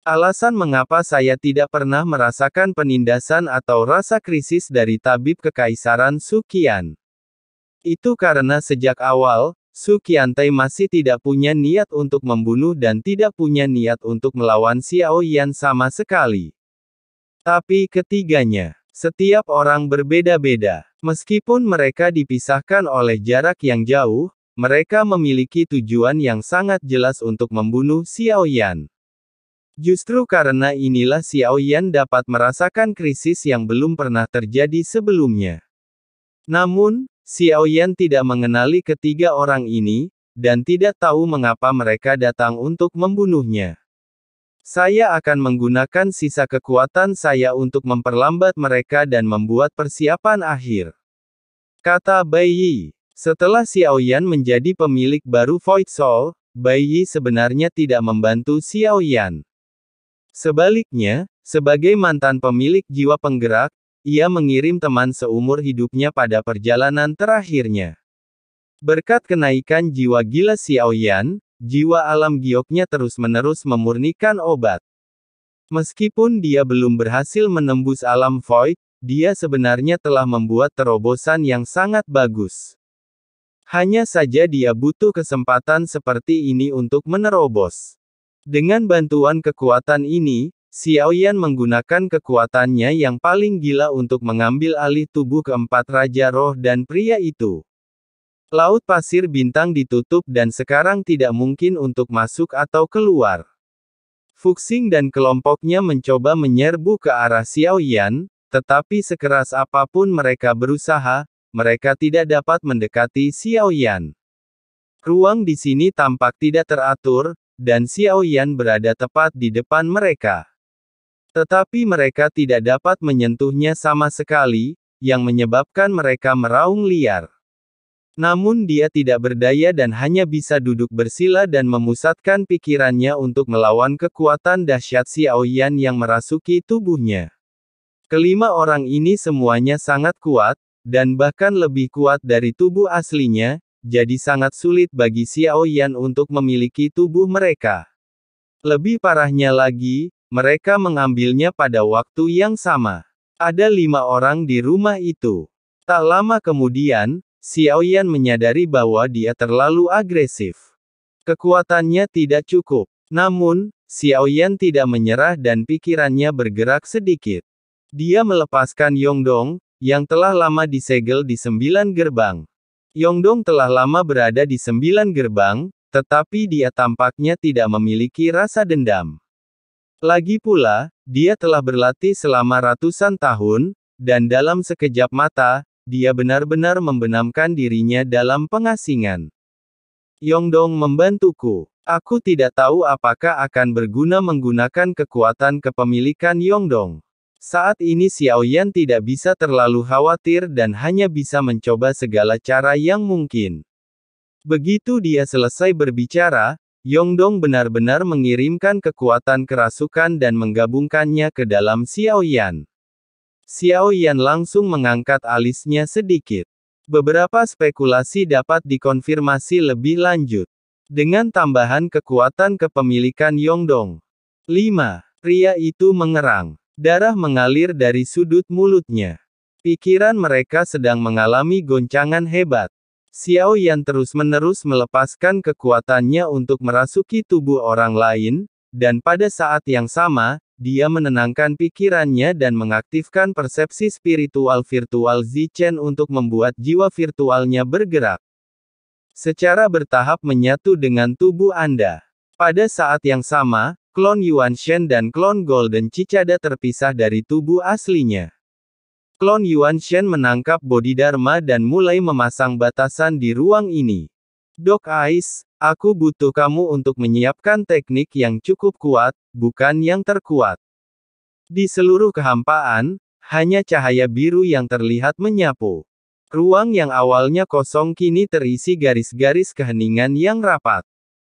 Alasan mengapa saya tidak pernah merasakan penindasan atau rasa krisis dari tabib kekaisaran Su Qian. Itu karena sejak awal, Su Qiantai masih tidak punya niat untuk membunuh dan tidak punya niat untuk melawan Xiao Yan sama sekali. Tapi ketiganya, setiap orang berbeda-beda. Meskipun mereka dipisahkan oleh jarak yang jauh, mereka memiliki tujuan yang sangat jelas untuk membunuh Xiao Yan. Justru karena inilah Xiao Yan dapat merasakan krisis yang belum pernah terjadi sebelumnya. Namun, Xiao Yan tidak mengenali ketiga orang ini, dan tidak tahu mengapa mereka datang untuk membunuhnya. Saya akan menggunakan sisa kekuatan saya untuk memperlambat mereka dan membuat persiapan akhir. Kata Bai Yi. Setelah Xiao Yan menjadi pemilik baru Void Soul, Bai Yi sebenarnya tidak membantu Xiao Yan. Sebaliknya, sebagai mantan pemilik jiwa penggerak, ia mengirim teman seumur hidupnya pada perjalanan terakhirnya. Berkat kenaikan jiwa gila Xiao Yan, jiwa alam gioknya terus-menerus memurnikan obat. Meskipun dia belum berhasil menembus alam void, dia sebenarnya telah membuat terobosan yang sangat bagus. Hanya saja dia butuh kesempatan seperti ini untuk menerobos. Dengan bantuan kekuatan ini, Xiao Yan menggunakan kekuatannya yang paling gila untuk mengambil alih tubuh keempat Raja Roh dan pria itu. Laut pasir bintang ditutup dan sekarang tidak mungkin untuk masuk atau keluar. Fuxing dan kelompoknya mencoba menyerbu ke arah Xiao Yan, tetapi sekeras apapun mereka berusaha, mereka tidak dapat mendekati Xiao Yan. Ruang di sini tampak tidak teratur, dan Xiao Yan berada tepat di depan mereka. Tetapi mereka tidak dapat menyentuhnya sama sekali, yang menyebabkan mereka meraung liar. Namun dia tidak berdaya dan hanya bisa duduk bersila dan memusatkan pikirannya untuk melawan kekuatan dahsyat Xiao Yan yang merasuki tubuhnya. Kelima orang ini semuanya sangat kuat, dan bahkan lebih kuat dari tubuh aslinya, jadi sangat sulit bagi Xiao Yan untuk memiliki tubuh mereka. Lebih parahnya lagi, mereka mengambilnya pada waktu yang sama. Ada 5 orang di rumah itu. Tak lama kemudian, Xiao Yan menyadari bahwa dia terlalu agresif. Kekuatannya tidak cukup. Namun, Xiao Yan tidak menyerah dan pikirannya bergerak sedikit. Dia melepaskan Yongdong, yang telah lama disegel di 9 gerbang. Yongdong telah lama berada di 9 gerbang, tetapi dia tampaknya tidak memiliki rasa dendam. Lagi pula, dia telah berlatih selama ratusan tahun, dan dalam sekejap mata, dia benar-benar membenamkan dirinya dalam pengasingan. Yongdong membantuku. Aku tidak tahu apakah akan berguna menggunakan kekuatan kepemilikan Yongdong. Saat ini Xiao Yan tidak bisa terlalu khawatir dan hanya bisa mencoba segala cara yang mungkin. Begitu dia selesai berbicara, Yongdong benar-benar mengirimkan kekuatan kerasukan dan menggabungkannya ke dalam Xiao Yan. Xiao Yan langsung mengangkat alisnya sedikit. Beberapa spekulasi dapat dikonfirmasi lebih lanjut. Dengan tambahan kekuatan kepemilikan Yongdong. 5. Pria itu mengerang. Darah mengalir dari sudut mulutnya. Pikiran mereka sedang mengalami goncangan hebat. Xiao Yan terus-menerus melepaskan kekuatannya untuk merasuki tubuh orang lain, dan pada saat yang sama, dia menenangkan pikirannya dan mengaktifkan persepsi spiritual virtual Zichen untuk membuat jiwa virtualnya bergerak. Secara bertahap menyatu dengan tubuh Anda. Pada saat yang sama, klon Yuan Shen dan klon Golden Cicada terpisah dari tubuh aslinya. Klon Yuan Shen menangkap Bodhidharma dan mulai memasang batasan di ruang ini. Dok Ice, aku butuh kamu untuk menyiapkan teknik yang cukup kuat, bukan yang terkuat. Di seluruh kehampaan, hanya cahaya biru yang terlihat menyapu. Ruang yang awalnya kosong kini terisi garis-garis keheningan yang rapat.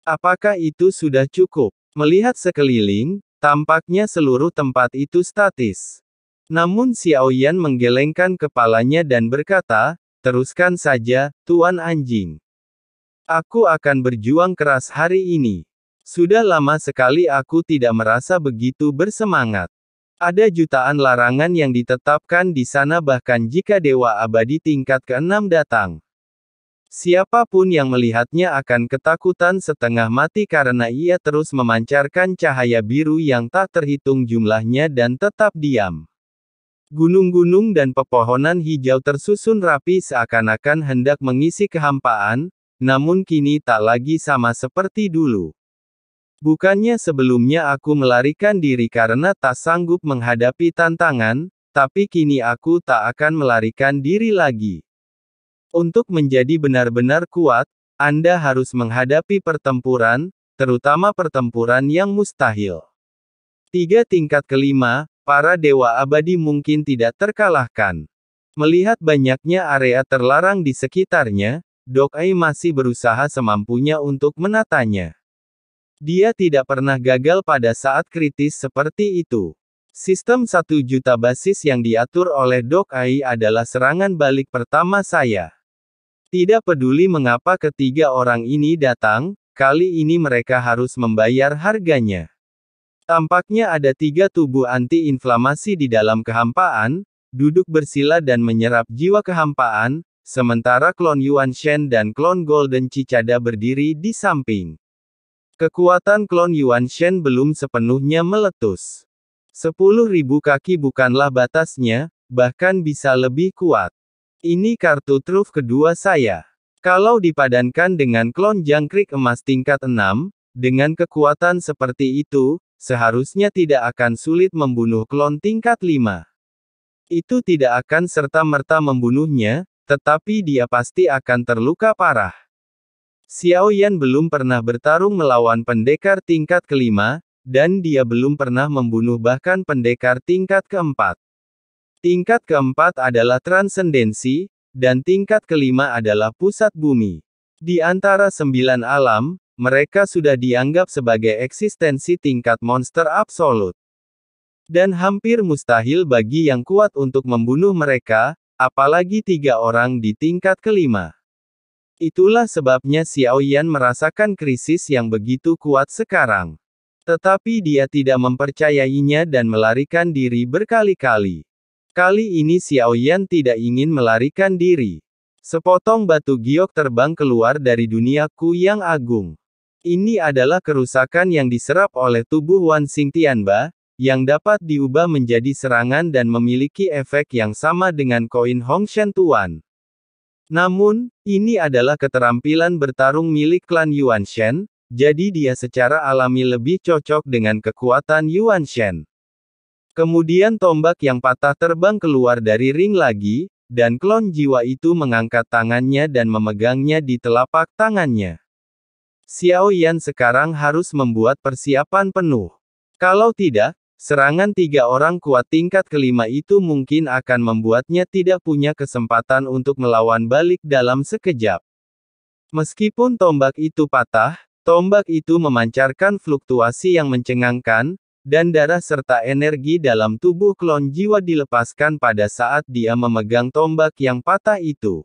Apakah itu sudah cukup? Melihat sekeliling, tampaknya seluruh tempat itu statis. Namun Xiao Yan menggelengkan kepalanya dan berkata, teruskan saja, Tuan Anjing. Aku akan berjuang keras hari ini. Sudah lama sekali aku tidak merasa begitu bersemangat. Ada jutaan larangan yang ditetapkan di sana bahkan jika Dewa Abadi tingkat ke-6 datang. Siapapun yang melihatnya akan ketakutan setengah mati karena ia terus memancarkan cahaya biru yang tak terhitung jumlahnya dan tetap diam. Gunung-gunung dan pepohonan hijau tersusun rapi seakan-akan hendak mengisi kehampaan, namun kini tak lagi sama seperti dulu. Bukannya sebelumnya aku melarikan diri karena tak sanggup menghadapi tantangan, tapi kini aku tak akan melarikan diri lagi. Untuk menjadi benar-benar kuat, Anda harus menghadapi pertempuran, terutama pertempuran yang mustahil. 3 tingkat kelima, para Dewa Abadi mungkin tidak terkalahkan. Melihat banyaknya area terlarang di sekitarnya, Dok Ai masih berusaha semampunya untuk menatanya. Dia tidak pernah gagal pada saat kritis seperti itu. Sistem 1 juta basis yang diatur oleh Dok Ai adalah serangan balik pertama saya. Tidak peduli mengapa ketiga orang ini datang, kali ini mereka harus membayar harganya. Tampaknya ada 3 tubuh anti-inflamasi di dalam kehampaan, duduk bersila dan menyerap jiwa kehampaan, sementara klon Yuan Shen dan klon Golden Cicada berdiri di samping. Kekuatan klon Yuan Shen belum sepenuhnya meletus. 10.000 kaki bukanlah batasnya, bahkan bisa lebih kuat. Ini kartu truf kedua saya. Kalau dipadankan dengan klon jangkrik emas tingkat 6, dengan kekuatan seperti itu, seharusnya tidak akan sulit membunuh klon tingkat 5. Itu tidak akan serta-merta membunuhnya, tetapi dia pasti akan terluka parah. Xiao Yan belum pernah bertarung melawan pendekar tingkat kelima, dan dia belum pernah membunuh bahkan pendekar tingkat keempat. Tingkat keempat adalah transendensi, dan tingkat kelima adalah pusat bumi. Di antara 9 alam, mereka sudah dianggap sebagai eksistensi tingkat monster absolut. Dan hampir mustahil bagi yang kuat untuk membunuh mereka, apalagi 3 orang di tingkat kelima. Itulah sebabnya Xiao Yan merasakan krisis yang begitu kuat sekarang. Tetapi dia tidak mempercayainya dan melarikan diri berkali-kali. Kali ini Xiao Yan tidak ingin melarikan diri. Sepotong batu giok terbang keluar dari dunia Ku yang agung. Ini adalah kerusakan yang diserap oleh tubuh Wan Xingtianba, yang dapat diubah menjadi serangan dan memiliki efek yang sama dengan koin Hongshan Tuan. Namun, ini adalah keterampilan bertarung milik klan Yuan Shen, jadi dia secara alami lebih cocok dengan kekuatan Yuan Shen. Kemudian tombak yang patah terbang keluar dari ring lagi, dan klon jiwa itu mengangkat tangannya dan memegangnya di telapak tangannya. Xiao Yan sekarang harus membuat persiapan penuh. Kalau tidak, serangan 3 orang kuat tingkat kelima itu mungkin akan membuatnya tidak punya kesempatan untuk melawan balik dalam sekejap. Meskipun tombak itu patah, tombak itu memancarkan fluktuasi yang mencengangkan, dan darah serta energi dalam tubuh klon jiwa dilepaskan pada saat dia memegang tombak yang patah itu.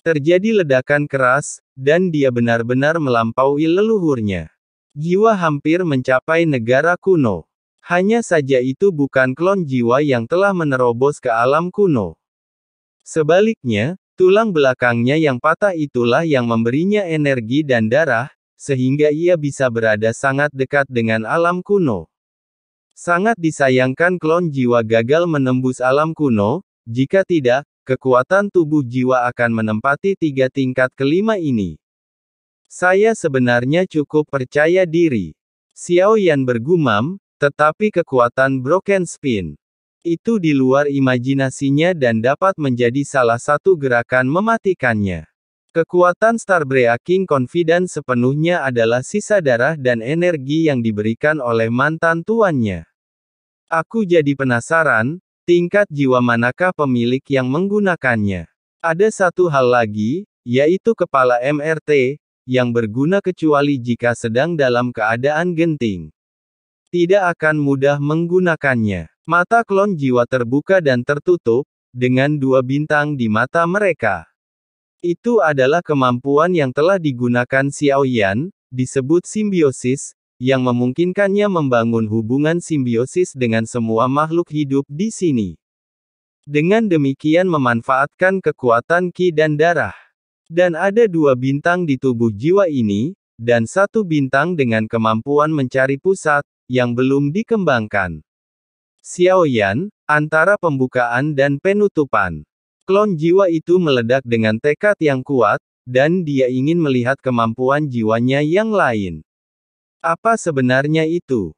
Terjadi ledakan keras, dan dia benar-benar melampaui leluhurnya. Jiwa hampir mencapai negara kuno. Hanya saja itu bukan klon jiwa yang telah menerobos ke alam kuno. Sebaliknya, tulang belakangnya yang patah itulah yang memberinya energi dan darah, sehingga ia bisa berada sangat dekat dengan alam kuno. Sangat disayangkan klon jiwa gagal menembus alam kuno, jika tidak, kekuatan tubuh jiwa akan menempati 3 tingkat kelima ini. Saya sebenarnya cukup percaya diri. Xiao Yan bergumam, tetapi kekuatan Broken Spin itu di luar imajinasinya dan dapat menjadi salah satu gerakan mematikannya. Kekuatan Starbreaking Confidence sepenuhnya adalah sisa darah dan energi yang diberikan oleh mantan tuannya. Aku jadi penasaran, tingkat jiwa manakah pemilik yang menggunakannya? Ada satu hal lagi, yaitu kepala MRT, yang berguna kecuali jika sedang dalam keadaan genting. Tidak akan mudah menggunakannya. Mata klon jiwa terbuka dan tertutup, dengan 2 bintang di mata mereka. Itu adalah kemampuan yang telah digunakan Xiao Yan, disebut simbiosis, yang memungkinkannya membangun hubungan simbiosis dengan semua makhluk hidup di sini. Dengan demikian memanfaatkan kekuatan ki dan darah. Dan ada 2 bintang di tubuh jiwa ini, dan 1 bintang dengan kemampuan mencari pusat, yang belum dikembangkan. Xiaoyan, antara pembukaan dan penutupan. Klon jiwa itu meledak dengan tekad yang kuat, dan dia ingin melihat kemampuan jiwanya yang lain. Apa sebenarnya itu?